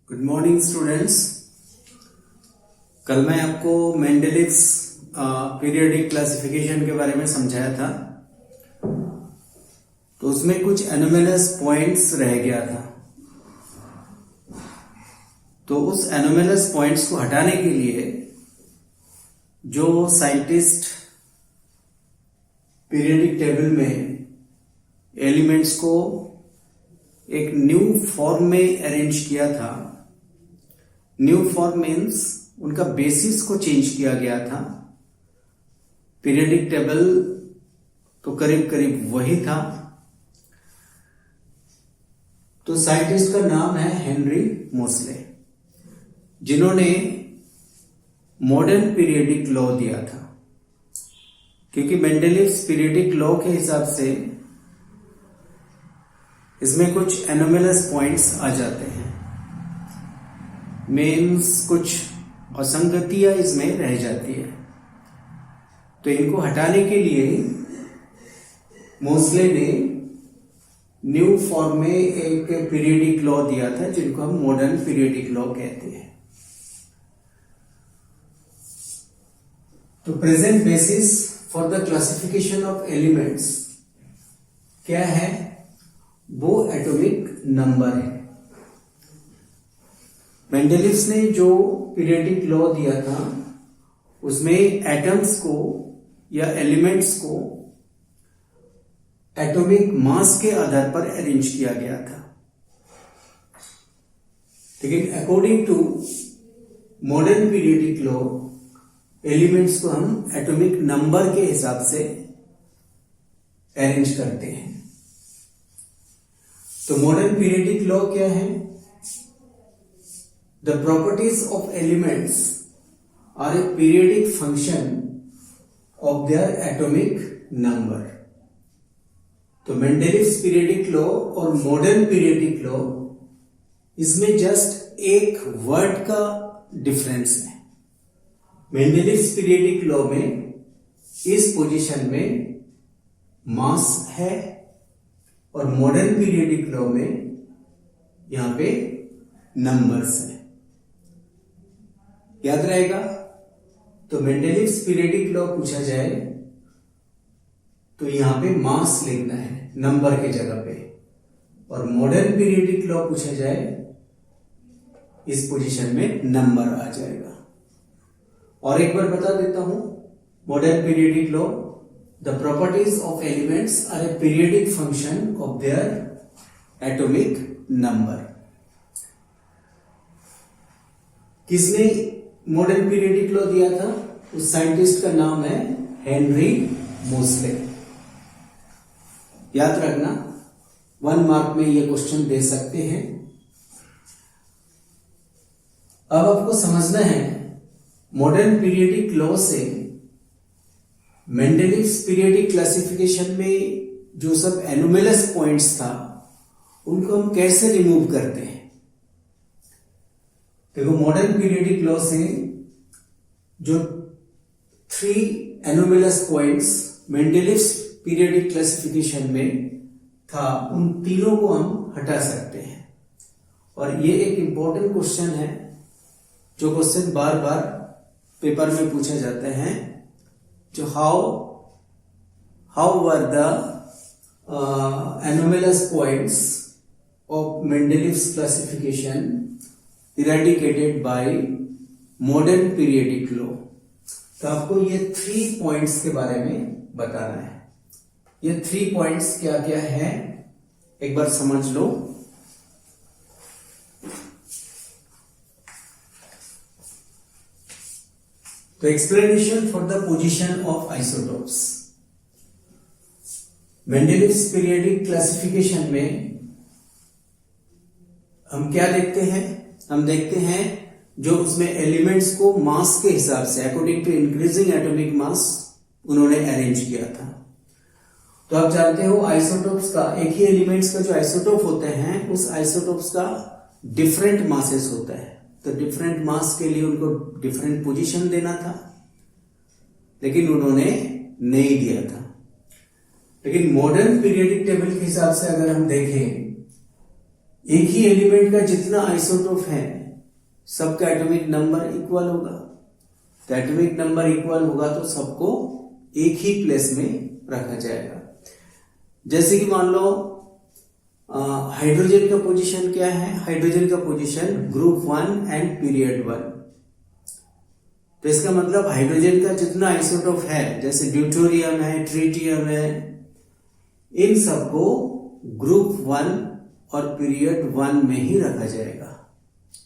Good morning students. कल मैं आपको मेंडलीव्स पीरियोडिक क्लासिफिकेशन के बारे में समझाया था, तो उसमें कुछ एनोमेलस पॉइंट्स रह गया था। तो उस एनोमेलस पॉइंट्स को हटाने के लिए जो साइंटिस्ट पीरियोडिक टेबल में एलिमेंट्स को एक न्यू फॉर्म में अरेंज किया था, न्यू फॉर्म मीन्स उनका बेसिस को चेंज किया गया था। पीरियोडिक टेबल तो करीब करीब वही था। तो साइंटिस्ट का नाम है हेनरी मोसले, जिन्होंने मॉडर्न पीरियोडिक लॉ दिया था। क्योंकि मेंडलीव्स पीरियोडिक लॉ के हिसाब से इसमें कुछ एनोमेलस पॉइंट्स आ जाते हैं, मीन्स कुछ असंगतियां इसमें रह जाती है। तो इनको हटाने के लिए मोसले ने न्यू फॉर्म में एक पीरियोडिक लॉ दिया था, जिनको हम मॉडर्न पीरियोडिक लॉ कहते हैं। तो present basis for the classification of elements क्या है? वो एटॉमिक नंबर है। मेंडलीव्स ने जो पीरियोडिक लॉ दिया था उसमें एटम्स को या एलिमेंट्स को एटॉमिक मास के आधार पर अरेंज किया गया था। लेकिन according to modern periodic law elements को हम एटॉमिक नंबर के हिसाब से अरेंज करते हैं। तो मॉडर्न पीरियोडिक लॉ क्या है? The properties of elements are a periodic function of their atomic number. तो मेंडलीव्स पीरियोडिक लॉ और मॉडर्न पीरियोडिक लॉ, इसमें जस्ट एक वर्ड का डिफरेंस है। मेंडलीव्स पीरियोडिक लॉ में इस पोजीशन में मास है और मॉडर्न पीरियोडिक लॉ में यहां पे नंबर्स है। याद रहेगा? तो मेंडलीव्स पीरियोडिक लॉ पूछा जाए तो यहां पे मास लिखना है नंबर के जगह पे, और मॉडर्न पीरियोडिक लॉ पूछा जाए इस पोजीशन में नंबर आ जाएगा। और एक बार बता देता हूं, modern periodic law, the properties of elements are a periodic function of their atomic number. किसने मॉडर्न पीरियोडिक लॉ दिया था? उस साइंटिस्ट का नाम है हेनरी मोसले। याद रखना, 1 मार्क में ये क्वेश्चन दे सकते हैं। अब आपको समझना है मॉडर्न पीरियोडिक लॉ से मेंडलीव्स पीरियोडिक क्लासिफिकेशन में जो सब एनोमेलस पॉइंट्स था उनको हम कैसे रिमूव करते हैं। देखो, मॉडर्न पीरियोडिक लॉ से जो 3 anomalous points Mendeleev's periodic classification में था, उन तीनों को हम हटा सकते हैं। और ये एक इंपॉर्टेंट क्वेश्चन है, जो क्वेश्चन बार बार पेपर में पूछा जाता है, जो how were the anomalous points of Mendeleev's classification eradicated bye modern periodic law. तो आपको ये 3 पॉइंट्स के बारे में बताना है। ये 3 पॉइंट्स क्या क्या है, एक बार समझ लो। तो explanation for the position of isotopes. Mendeleev's periodic classification में हम क्या देखते हैं? हम देखते हैं जो उसमें एलिमेंट्स को मास के हिसाब से according to increasing atomic mass उन्होंने अरेंज किया था। तो आप जानते हो आइसोटोप्स का, एक ही एलिमेंट्स का जो आइसोटोप होते हैं, उस आइसोटोप्स का डिफरेंट मासेस होता है। तो डिफरेंट मास के लिए उनको डिफरेंट पोजीशन देना था, लेकिन उन्होंने नहीं दिया था। लेकिन मॉडर्न पीरियोडिक टेबल के हिसाब से अगर हम देखें एक ही एलिमेंट का जितना आइसोटोप है सबका एटॉमिक नंबर इक्वल होगा। तो एटॉमिक नंबर इक्वल होगा तो सबको एक ही प्लेस में रखा जाएगा। जैसे कि मान लो हाइड्रोजन का पोजीशन क्या है, हाइड्रोजन का पोजीशन ग्रुप 1 एंड पीरियड 1। तो इसका मतलब हाइड्रोजन का जितना आइसोटोप है, जैसे ड्यूटेरियम है, ट्रिटियम है, इन सबको ग्रुप 1 और पीरियड 1 में ही रखा जाएगा।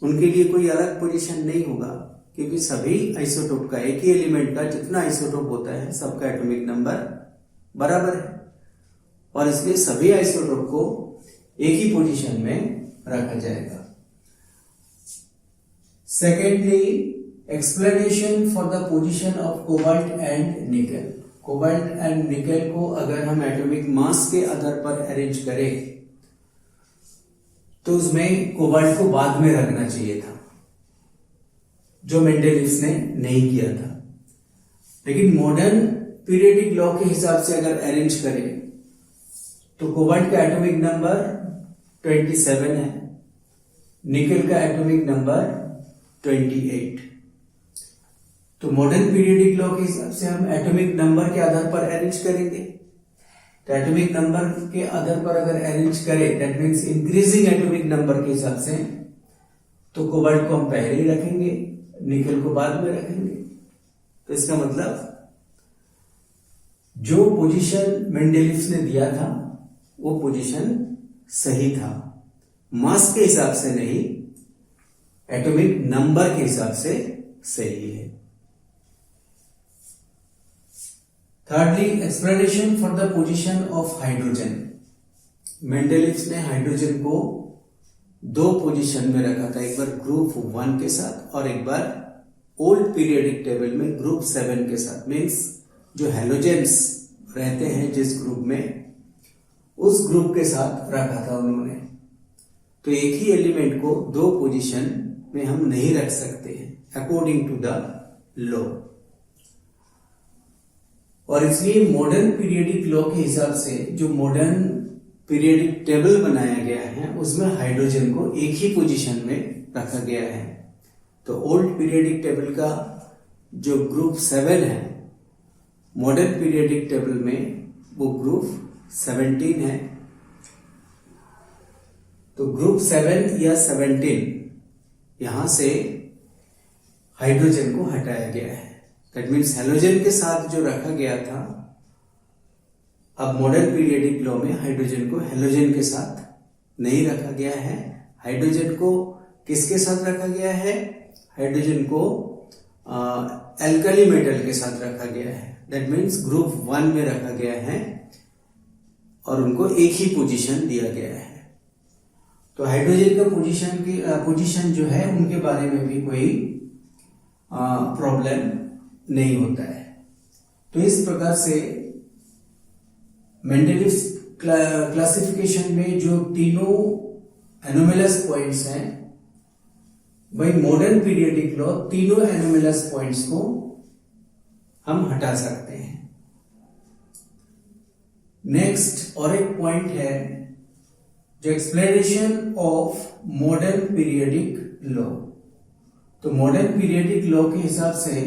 उनके लिए कोई अलग पोजीशन नहीं होगा, क्योंकि सभी आइसोटोप का, एक ही एलिमेंट का जितना आइसोटोप होता है सबका एटॉमिक नंबर बराबर है, और इसलिए सभी आइसोटोप को एक ही पोजीशन में रखा जाएगा। Secondly, explanation for the position of cobalt and nickel. Cobalt and nickel को अगर हम एटॉमिक मास के आधार पर अरेंज करें तो उसमें कोबाल्ट को बाद में रखना चाहिए था, जो मेंडेलिव्स ने नहीं किया था। लेकिन मॉडर्न पीरियडिक लॉ के हिसाब से अगर अरेंज करें तो कोबाल्ट का एटॉमिक नंबर 27 है, निकेल का एटॉमिक नंबर 28। तो मॉडर्न पीरियडिक लॉ के हिसाब से हम एटॉमिक नंबर के आधार पर अरेंज करेंगे। तो एटॉमिक नंबर के आधार पर अगर अरेंज करें, that means increasing atomic number के हिसाब से, तो कोबाल्ट को हम पहले ही रखेंगे, निकेल को बाद में रखेंगे। तो इसका मतलब जो पोजीशन मेंडेलिव्स ने दिया था वो पोजीशन सही था, मास के हिसाब से नहीं, एटॉमिक नंबर के हिसाब से सही है। Thirdly, explanation for the position of hydrogen. Mendeleev's ने हाइड्रोजन को दो पोजीशन में रखा था, एक बार ग्रुप 1 के साथ और एक बार ओल्ड पीरियडिक टेबल में ग्रुप 7 के साथ। मीन्स जो हेलोजेंस रहते हैं जिस ग्रुप में, उस ग्रुप के साथ रखा था उन्होंने। तो एक ही एलिमेंट को दो पोजीशन में हम नहीं रख सकते हैं अकॉर्डिंग टू द लॉ, और इसलिए मॉडर्न पीरियडिक लॉ के हिसाब से जो मॉडर्न पीरियडिक टेबल बनाया गया है उसमें हाइड्रोजन को एक ही पोजीशन में रखा गया है। तो ओल्ड पीरियडिक टेबल का जो ग्रुप 7 है, मॉडर्न पीरियडिक टेबल में वो ग्रुप 17 है। तो ग्रुप 7 या 17 यहां से हाइड्रोजन को हटाया गया है। दैट मीन्स हेलोजन के साथ जो रखा गया था, अब मॉडर्न पीरियडिक लॉ में हाइड्रोजन को हेलोजन के साथ नहीं रखा गया है। हाइड्रोजन को किसके साथ रखा गया है? हाइड्रोजन को एल्कली मेटल के साथ रखा गया है। दैट मीन्स ग्रुप 1 में रखा गया है और उनको एक ही पोजीशन दिया गया है। तो हाइड्रोजन का पोजीशन जो है उनके बारे में भी कोई प्रॉब्लम नहीं होता है। तो इस प्रकार से मेंडेलिव्स क्लासिफिकेशन में जो तीनों एनोमेलस पॉइंट्स हैं, वही मॉडर्न पीरियडिक लॉ तीनों एनोमेलस पॉइंट्स को हम हटा सकते हैं। नेक्स्ट और एक पॉइंट है जो explanation of modern periodic law. तो मॉडर्न पीरियडिक लॉ के हिसाब से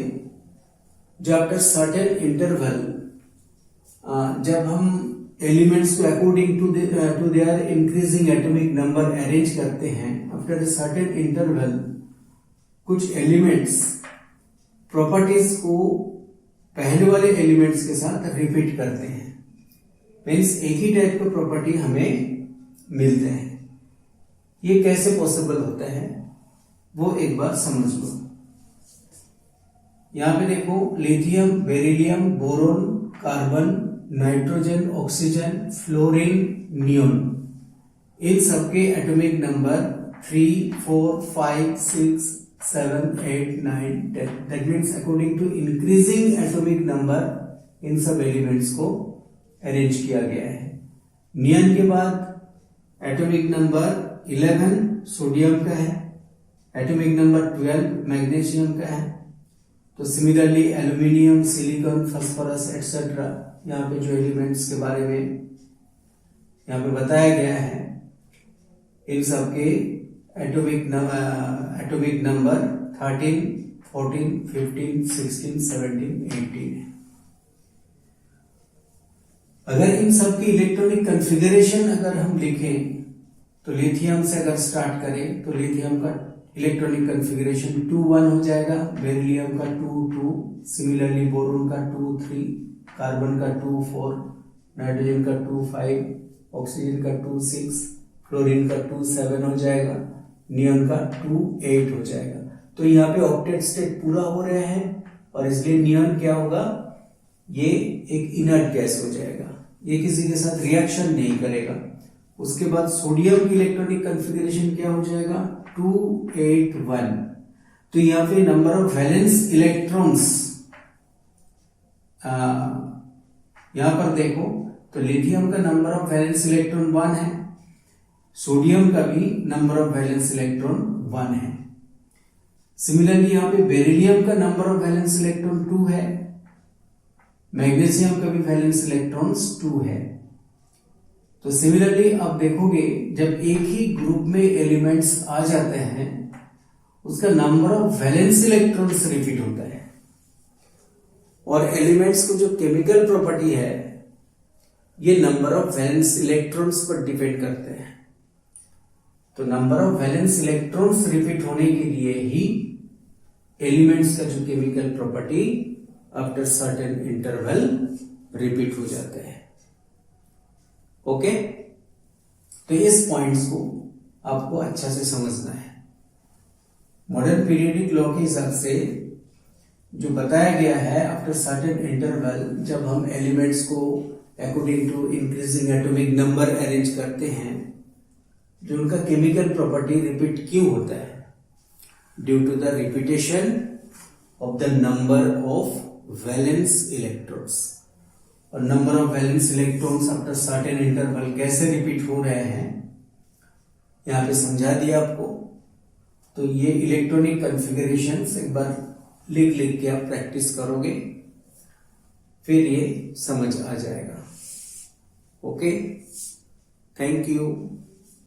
जो आफ्टर सर्टेन इंटरवल जब हम एलिमेंट्स को according to their increasing atomic number arrange करते हैं, आफ्टर ए सर्टेन इंटरवल कुछ एलिमेंट्स प्रॉपर्टीज को पहले वाले एलिमेंट्स के साथ रिपीट करते हैं। मीन्स एक ही टाइप के प्रॉपर्टी हमें मिलते हैं। ये कैसे पॉसिबल होता है वो एक बार समझ लो। यहां पे देखो, lithium, beryllium, boron, carbon, nitrogen, oxygen, fluorine, neon, इन सबके atomic number 3, 4, 5, 6, 7, 8, 9, 10। That means according to increasing atomic number इन सब एलिमेंट्स को अरेंज किया गया है। नियन के बाद एटॉमिक नंबर 11 सोडियम का है, एटॉमिक नंबर 12 मैग्नीशियम का है। तो similarly aluminium, silicon, phosphorus etcetera, यहाँ पे जो एलिमेंट्स के बारे में यहाँ पे बताया गया है इन सबके एटॉमिक नंबर 13, 14, 15, 16, 17, 18 है। अगर इन सबकी इलेक्ट्रॉनिक कॉन्फ़िगरेशन अगर हम लिखें तो लिथियम से अगर स्टार्ट करें तो लिथियम का इलेक्ट्रॉनिक कॉन्फ़िगरेशन 2 1 हो जाएगा, बेरिलियम का 2 2, सिमिलरली बोरोन का 2 3, कार्बन का 2 4, नाइट्रोजन का 2 5, ऑक्सीजन का 2 6, फ्लोरीन का 2 7 हो जाएगा, नियॉन का 2 8 हो जाएगा। तो यहाँ पे ऑक्टेट स्टेट पूरा हो रहे हैं और इसलिए नियॉन क्या होगा, ये एक इनर्ट गैस हो जाएगा, ये किसी के साथ रिएक्शन नहीं करेगा। उसके बाद सोडियम की इलेक्ट्रॉनिक कॉन्फ़िगरेशन क्या हो जाएगा, 2 8 1। तो यहाँ पे नंबर ऑफ वैलेंस इलेक्ट्रॉन्स यहां पर देखो तो लिथियम का नंबर ऑफ वैलेंस इलेक्ट्रॉन 1 है, सोडियम का भी नंबर ऑफ वैलेंस इलेक्ट्रॉन 1 है। सिमिलरली यहाँ पे बेरिलियम का नंबर ऑफ वैलेंस इलेक्ट्रॉन 2 है, मैग्नीशियम का भी वैलेंस इलेक्ट्रॉन्स 2 है। तो सिमिलरली आप देखोगे जब एक ही ग्रुप में एलिमेंट्स आ जाते हैं उसका number of valence electrons repeat होता है, और एलिमेंट्स को जो केमिकल प्रॉपर्टी है ये नंबर ऑफ वैलेंस इलेक्ट्रॉन्स पर डिपेंड करते हैं। तो number of valence electrons repeat होने के लिए ही एलिमेंट्स का जो chemical property after certain interval repeat हो जाते हैं। ओके, तो इस पॉइंट्स को आपको अच्छा से समझना है। मॉडर्न पीरियोडिक लॉ के हिसाब से जो बताया गया है आफ्टर सर्टेन इंटरवल जब हम एलिमेंट्स को according to increasing atomic number arrange करते हैं, जो उनका केमिकल प्रॉपर्टी रिपीट क्यों होता है, due to the repetition of the number of valence electrons. और number of valence electrons after certain interval कैसे रिपीट हो रहे हैं यहां पे समझा दिया आपको। तो ये इलेक्ट्रॉनिक कॉन्फ़िगरेशंस एक बार लिख लिख के आप प्रैक्टिस करोगे फिर ये समझ आ जाएगा। Okay, thank you.